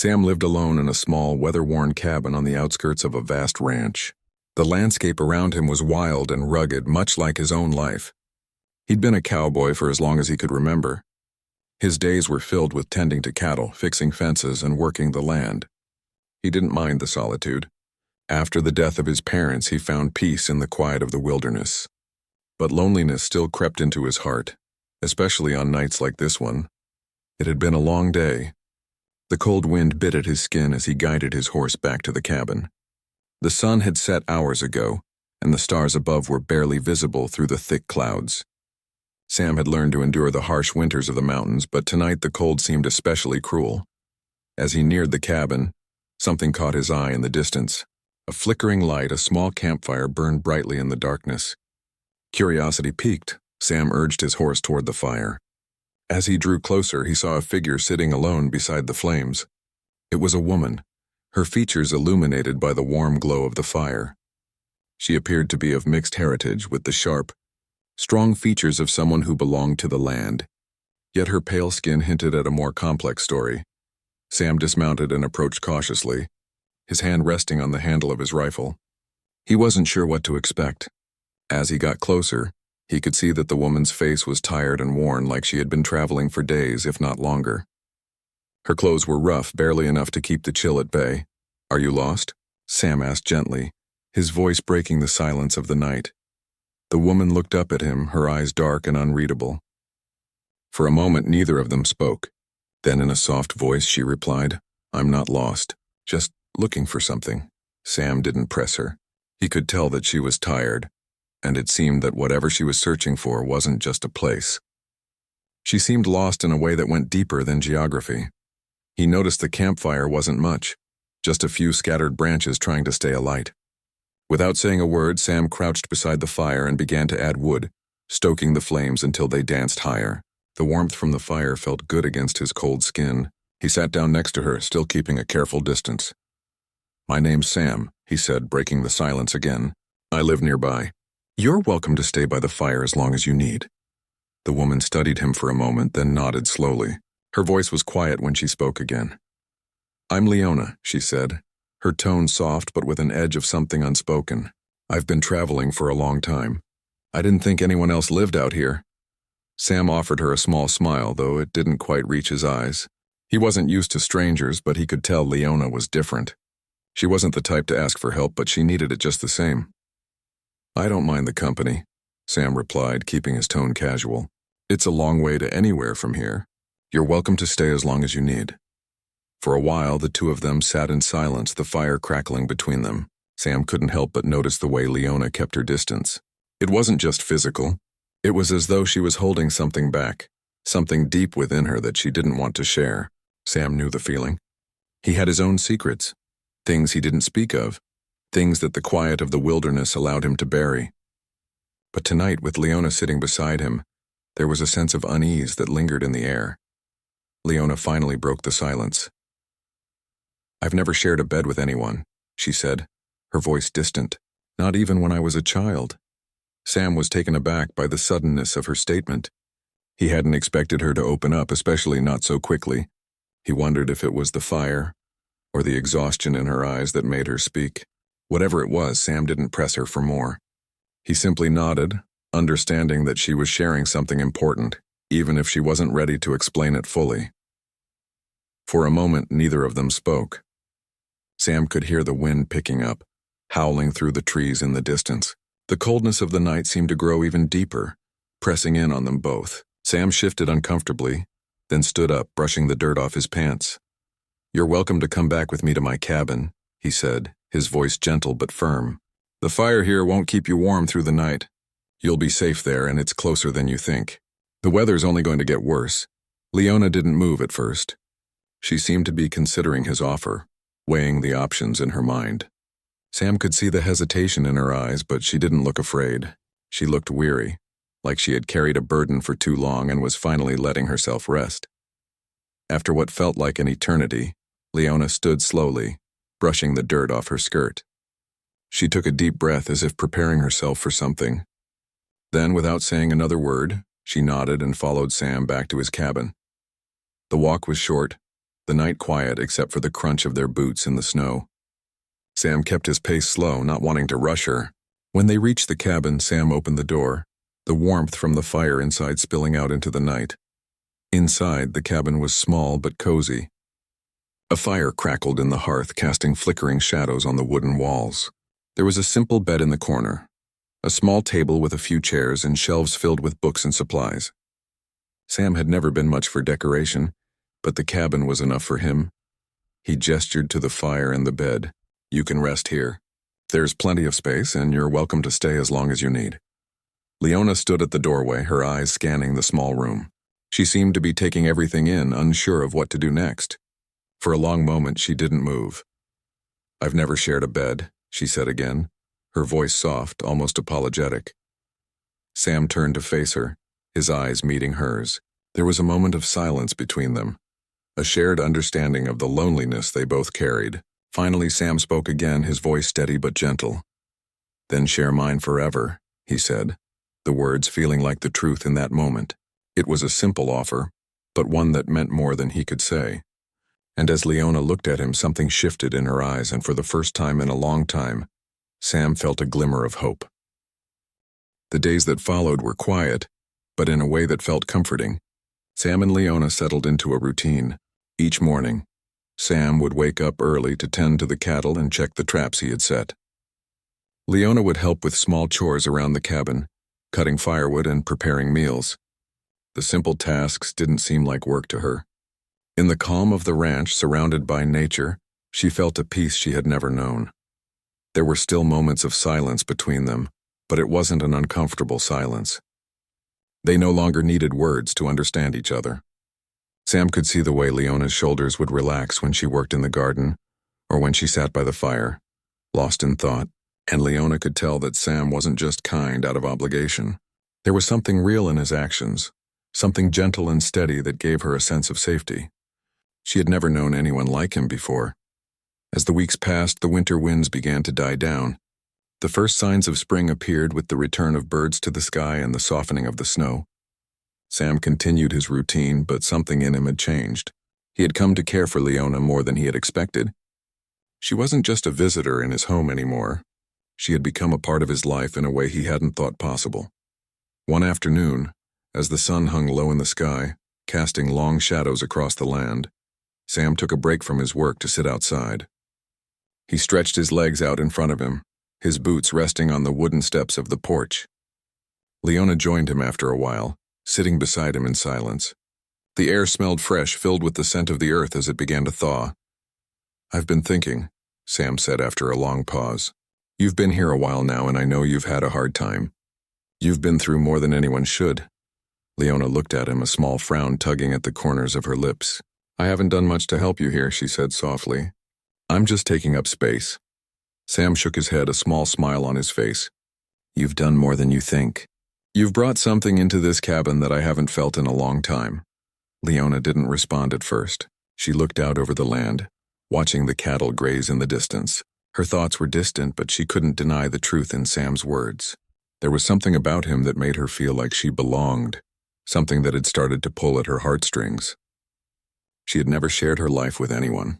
Sam lived alone in a small, weather-worn cabin on the outskirts of a vast ranch. The landscape around him was wild and rugged, much like his own life. He'd been a cowboy for as long as he could remember. His days were filled with tending to cattle, fixing fences, and working the land. He didn't mind the solitude. After the death of his parents, he found peace in the quiet of the wilderness. But loneliness still crept into his heart, especially on nights like this one. It had been a long day. The cold wind bit at his skin as he guided his horse back to the cabin. The sun had set hours ago, and the stars above were barely visible through the thick clouds. Sam had learned to endure the harsh winters of the mountains, but tonight the cold seemed especially cruel. As he neared the cabin, something caught his eye in the distance. A flickering light, a small campfire burned brightly in the darkness. Curiosity piqued. Sam urged his horse toward the fire. As he drew closer, he saw a figure sitting alone beside the flames. It was a woman, her features illuminated by the warm glow of the fire. She appeared to be of mixed heritage, with the sharp, strong features of someone who belonged to the land. Yet her pale skin hinted at a more complex story. Sam dismounted and approached cautiously, his hand resting on the handle of his rifle. He wasn't sure what to expect. As he got closer, he could see that the woman's face was tired and worn, like she had been traveling for days, if not longer. Her clothes were rough, barely enough to keep the chill at bay. "Are you lost?" Sam asked gently, his voice breaking the silence of the night. The woman looked up at him, her eyes dark and unreadable. For a moment, neither of them spoke. Then in a soft voice, she replied, "I'm not lost, just looking for something." Sam didn't press her. He could tell that she was tired, and it seemed that whatever she was searching for wasn't just a place. She seemed lost in a way that went deeper than geography. He noticed the campfire wasn't much, just a few scattered branches trying to stay alight. Without saying a word, Sam crouched beside the fire and began to add wood, stoking the flames until they danced higher. The warmth from the fire felt good against his cold skin. He sat down next to her, still keeping a careful distance. "My name's Sam," he said, breaking the silence again. "I live nearby. You're welcome to stay by the fire as long as you need." The woman studied him for a moment, then nodded slowly. Her voice was quiet when she spoke again. "I'm Leona," she said, her tone soft but with an edge of something unspoken. "I've been traveling for a long time. I didn't think anyone else lived out here." Sam offered her a small smile, though it didn't quite reach his eyes. He wasn't used to strangers, but he could tell Leona was different. She wasn't the type to ask for help, but she needed it just the same. "I don't mind the company," Sam replied, keeping his tone casual. "It's a long way to anywhere from here. You're welcome to stay as long as you need." For a while, the two of them sat in silence, the fire crackling between them. Sam couldn't help but notice the way Leona kept her distance. It wasn't just physical. It was as though she was holding something back, something deep within her that she didn't want to share. Sam knew the feeling. He had his own secrets, things he didn't speak of, things that the quiet of the wilderness allowed him to bury. But tonight, with Leona sitting beside him, there was a sense of unease that lingered in the air. Leona finally broke the silence. "I've never shared a bed with anyone," she said, her voice distant, "not even when I was a child." Sam was taken aback by the suddenness of her statement. He hadn't expected her to open up, especially not so quickly. He wondered if it was the fire, or the exhaustion in her eyes that made her speak. Whatever it was, Sam didn't press her for more. He simply nodded, understanding that she was sharing something important, even if she wasn't ready to explain it fully. For a moment, neither of them spoke. Sam could hear the wind picking up, howling through the trees in the distance. The coldness of the night seemed to grow even deeper, pressing in on them both. Sam shifted uncomfortably, then stood up, brushing the dirt off his pants. "You're welcome to come back with me to my cabin," he said, his voice gentle but firm. "The fire here won't keep you warm through the night. You'll be safe there, and it's closer than you think. The weather's only going to get worse." Leona didn't move at first. She seemed to be considering his offer, weighing the options in her mind. Sam could see the hesitation in her eyes, but she didn't look afraid. She looked weary, like she had carried a burden for too long and was finally letting herself rest. After what felt like an eternity, Leona stood slowly, brushing the dirt off her skirt. She took a deep breath as if preparing herself for something. Then, without saying another word, she nodded and followed Sam back to his cabin. The walk was short, the night quiet except for the crunch of their boots in the snow. Sam kept his pace slow, not wanting to rush her. When they reached the cabin, Sam opened the door, the warmth from the fire inside spilling out into the night. Inside, the cabin was small but cozy. A fire crackled in the hearth, casting flickering shadows on the wooden walls. There was a simple bed in the corner, a small table with a few chairs and shelves filled with books and supplies. Sam had never been much for decoration, but the cabin was enough for him. He gestured to the fire and the bed. "You can rest here. There's plenty of space, and you're welcome to stay as long as you need." Leona stood at the doorway, her eyes scanning the small room. She seemed to be taking everything in, unsure of what to do next. For a long moment, she didn't move. "I've never shared a bed," she said again, her voice soft, almost apologetic. Sam turned to face her, his eyes meeting hers. There was a moment of silence between them, a shared understanding of the loneliness they both carried. Finally, Sam spoke again, his voice steady but gentle. "Then share mine forever," he said, the words feeling like the truth in that moment. It was a simple offer, but one that meant more than he could say. And as Leona looked at him, something shifted in her eyes, and for the first time in a long time, Sam felt a glimmer of hope. The days that followed were quiet, but in a way that felt comforting. Sam and Leona settled into a routine. Each morning, Sam would wake up early to tend to the cattle and check the traps he had set. Leona would help with small chores around the cabin, cutting firewood and preparing meals. The simple tasks didn't seem like work to her. In the calm of the ranch, surrounded by nature, she felt a peace she had never known. There were still moments of silence between them, but it wasn't an uncomfortable silence. They no longer needed words to understand each other. Sam could see the way Leona's shoulders would relax when she worked in the garden, or when she sat by the fire, lost in thought, and Leona could tell that Sam wasn't just kind out of obligation. There was something real in his actions, something gentle and steady that gave her a sense of safety. She had never known anyone like him before. As the weeks passed, the winter winds began to die down. The first signs of spring appeared with the return of birds to the sky and the softening of the snow. Sam continued his routine, but something in him had changed. He had come to care for Leona more than he had expected. She wasn't just a visitor in his home anymore. She had become a part of his life in a way he hadn't thought possible. One afternoon, as the sun hung low in the sky, casting long shadows across the land, Sam took a break from his work to sit outside. He stretched his legs out in front of him, his boots resting on the wooden steps of the porch. Leona joined him after a while, sitting beside him in silence. The air smelled fresh, filled with the scent of the earth as it began to thaw. "I've been thinking," Sam said after a long pause. "You've been here a while now, and I know you've had a hard time. You've been through more than anyone should." Leona looked at him, a small frown tugging at the corners of her lips. "I haven't done much to help you here," she said softly. "I'm just taking up space." Sam shook his head, a small smile on his face. "You've done more than you think. You've brought something into this cabin that I haven't felt in a long time." Leona didn't respond at first. She looked out over the land, watching the cattle graze in the distance. Her thoughts were distant, but she couldn't deny the truth in Sam's words. There was something about him that made her feel like she belonged, something that had started to pull at her heartstrings. She had never shared her life with anyone.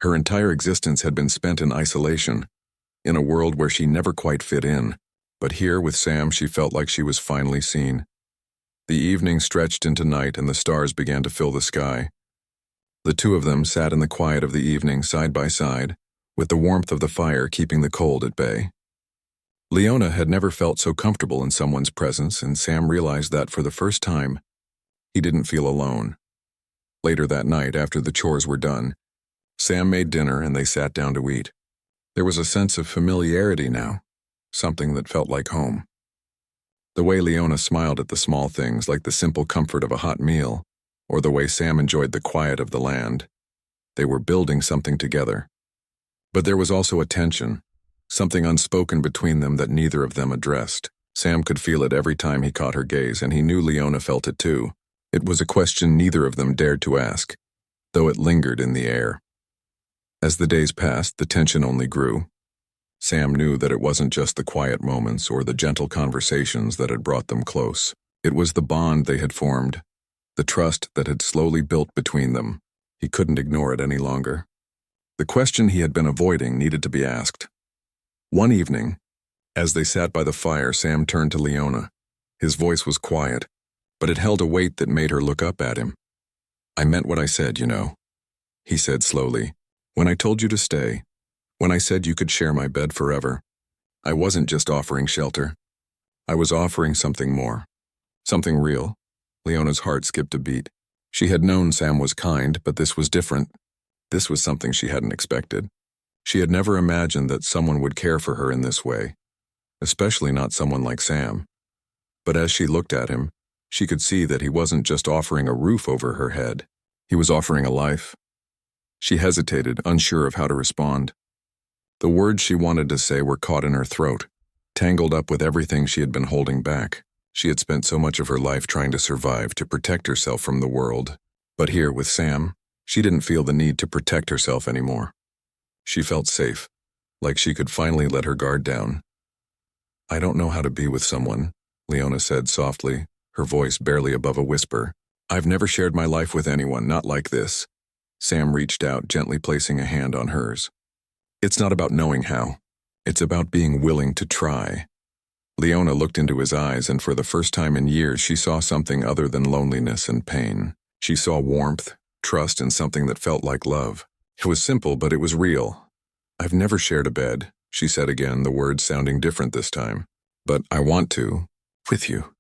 Her entire existence had been spent in isolation, in a world where she never quite fit in. But here with Sam, she felt like she was finally seen. The evening stretched into night and the stars began to fill the sky. The two of them sat in the quiet of the evening side by side, with the warmth of the fire keeping the cold at bay. Leona had never felt so comfortable in someone's presence, and Sam realized that for the first time, he didn't feel alone. Later that night, after the chores were done, Sam made dinner and they sat down to eat. There was a sense of familiarity now, something that felt like home. The way Leona smiled at the small things, like the simple comfort of a hot meal, or the way Sam enjoyed the quiet of the land. They were building something together. But there was also a tension, something unspoken between them that neither of them addressed. Sam could feel it every time he caught her gaze, and he knew Leona felt it too. It was a question neither of them dared to ask, though it lingered in the air. As the days passed, the tension only grew. Sam knew that it wasn't just the quiet moments or the gentle conversations that had brought them close. It was the bond they had formed, the trust that had slowly built between them. He couldn't ignore it any longer. The question he had been avoiding needed to be asked. One evening, as they sat by the fire, Sam turned to Leona. His voice was quiet, but it held a weight that made her look up at him. "I meant what I said, you know," he said slowly. "When I told you to stay, when I said you could share my bed forever, I wasn't just offering shelter. I was offering something more. Something real." Leona's heart skipped a beat. She had known Sam was kind, but this was different. This was something she hadn't expected. She had never imagined that someone would care for her in this way, especially not someone like Sam. But as she looked at him, she could see that he wasn't just offering a roof over her head. He was offering a life. She hesitated, unsure of how to respond. The words she wanted to say were caught in her throat, tangled up with everything she had been holding back. She had spent so much of her life trying to survive, to protect herself from the world. But here, with Sam, she didn't feel the need to protect herself anymore. She felt safe, like she could finally let her guard down. "I don't know how to be with someone," Leona said softly, her voice barely above a whisper. "I've never shared my life with anyone, not like this." Sam reached out, gently placing a hand on hers. "It's not about knowing how. It's about being willing to try." Leona looked into his eyes, and for the first time in years, she saw something other than loneliness and pain. She saw warmth, trust, and something that felt like love. It was simple, but it was real. "I've never shared a bed," she said again, the words sounding different this time. "But I want to, with you."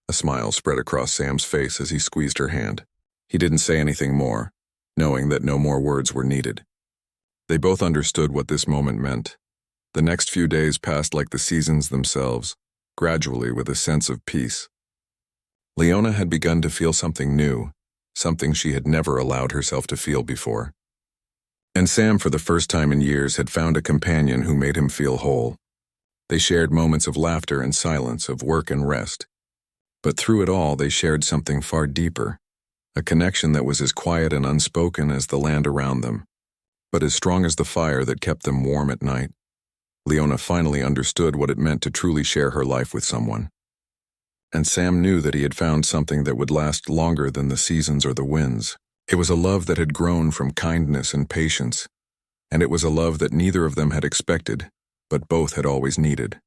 A smile spread across Sam's face as he squeezed her hand. He didn't say anything more, knowing that no more words were needed. They both understood what this moment meant. The next few days passed like the seasons themselves, gradually with a sense of peace. Leona had begun to feel something new, something she had never allowed herself to feel before. And Sam, for the first time in years, had found a companion who made him feel whole. They shared moments of laughter and silence, of work and rest. But through it all, they shared something far deeper, a connection that was as quiet and unspoken as the land around them, but as strong as the fire that kept them warm at night. Leona finally understood what it meant to truly share her life with someone. And Sam knew that he had found something that would last longer than the seasons or the winds. It was a love that had grown from kindness and patience, and it was a love that neither of them had expected, but both had always needed.